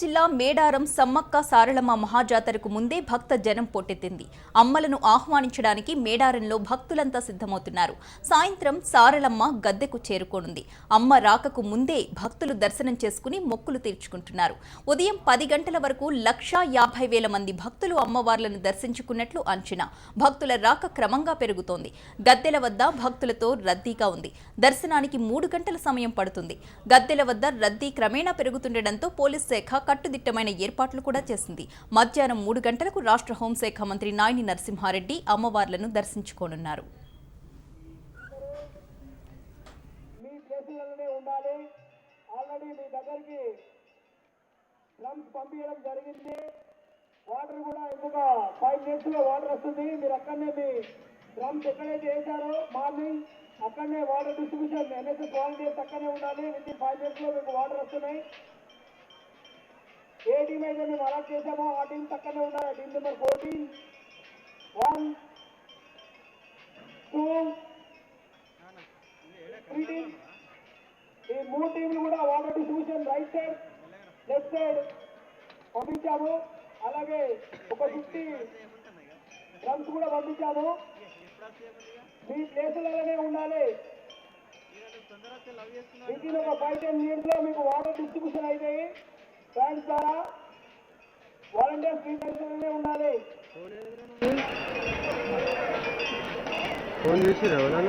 జిల్లా మేడారం సమ్మక్క సారళమ్మ మహాజాతరకు ముందే భక్త జనం పోటెత్తింది. అమ్మలను ఆహ్వానించడానికి మేడారంలో భక్తులంతా సిద్ధమవుతున్నారు. సాయంత్రం సారళమ్మ గద్దెకు చేరుకోనుంది. అమ్మ రాకకు ముందే భక్తులు దర్శనం చేసుకుని మొక్కులు తీర్చుకుంటున్నారు. ఉదయం 10 గంటల వరకు 1,50,000 మంది భక్తులు అమ్మవార్లను దర్శించుకున్నట్లు అంచనా. భక్తుల రాక క్రమంగా పెరుగుతోంది. గద్దెల వద్ద భక్తులతో రద్దీగా ఉంది. దర్శనానికి 3 గంటల సమయం పడుతుంది. గద్దెల వద్ద రద్దీ క్రమేణా పెరుగుతుండటంతో పోలీస్ శాఖ కట్టుదిట్టమైన ఏర్పాట్లు కూడా చేసింది. మధ్యాహ్నం 3 గంటలకు రాష్ట్ర హోంశాఖ మంత్రి నాయిని నరసింహారెడ్డి అమ్మవార్లను దర్శించుకోనున్నారు. వాటర్ కూడా ఇంకొక 5 minutes లో వాటర్ వస్తుంది. మీరు అక్కడనే మీ డ్రమ్స్ ఎక్కడైతే వేశారో మార్నింగ్ అక్కడనే వాటర్ డిస్ట్రిబ్యూషన్ ఎన్ఎస్ఎస్ వాలంటీర్స్ అక్కడనే ఉండాలి. విత్ ఇన్ 5 minutes లో మీకు వాటర్ వస్తున్నాయి. ఏ టీం అయితే మేము అలాట్ చేసామో ఆ టీమ్స్ అక్కడనే ఉండాలి. Team number 14, 1, 2, 3 teams. ఈ 3 టీంలు కూడా water distribution right side left side పంపించాము. అలాగే ఒక 50 డ్రమ్స్ కూడా పంపించాము. మీ ప్లేసులలోనే ఉండాలి. విత్ ఇన్ ఒక 5-10 minutes లో మీకు వాటర్ డిస్ట్రిబ్యూషన్ అవుతాయి. ఫ్యాన్స్ ద్వారా వాలంటీర్స్ మీ ప్లేసులలోనే ఉండాలి. ఫోన్ చేసి రావాలా?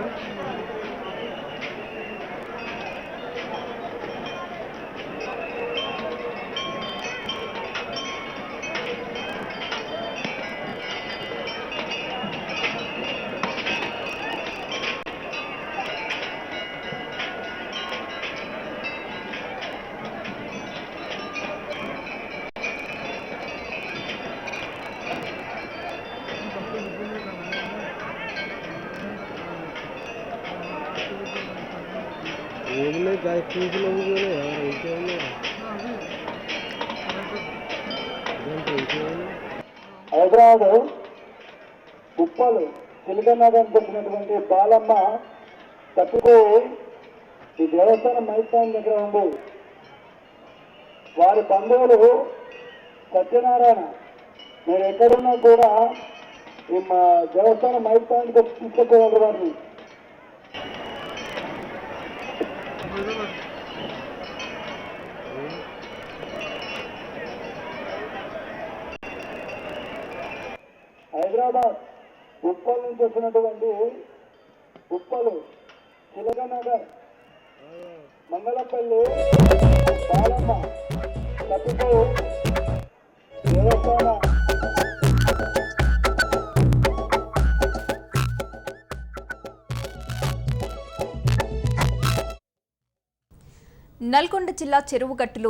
హైదరాబాద్ ఉప్పలు చిలకనాథానికి వచ్చినటువంటి బాలమ్మ తప్పిపోయి ఈ దేవస్థానం మైస్థానం దగ్గర ఉంది. వారి బంధువులు సత్యనారాయణ మీరు ఎక్కడున్నా కూడా ఈ మా దేవస్థానం మైస్థానానికి తీసుకుపోవాలి. వారిని హైదరాబాద్ ఉప్పల్ నుంచి వచ్చినటువంటి ఉప్పలు చిలకనగర్ మంగళపల్లి బాలమ్మ తప్పిపో దేవస్థాన నల్గొండ జిల్లా చెరువుగట్టులో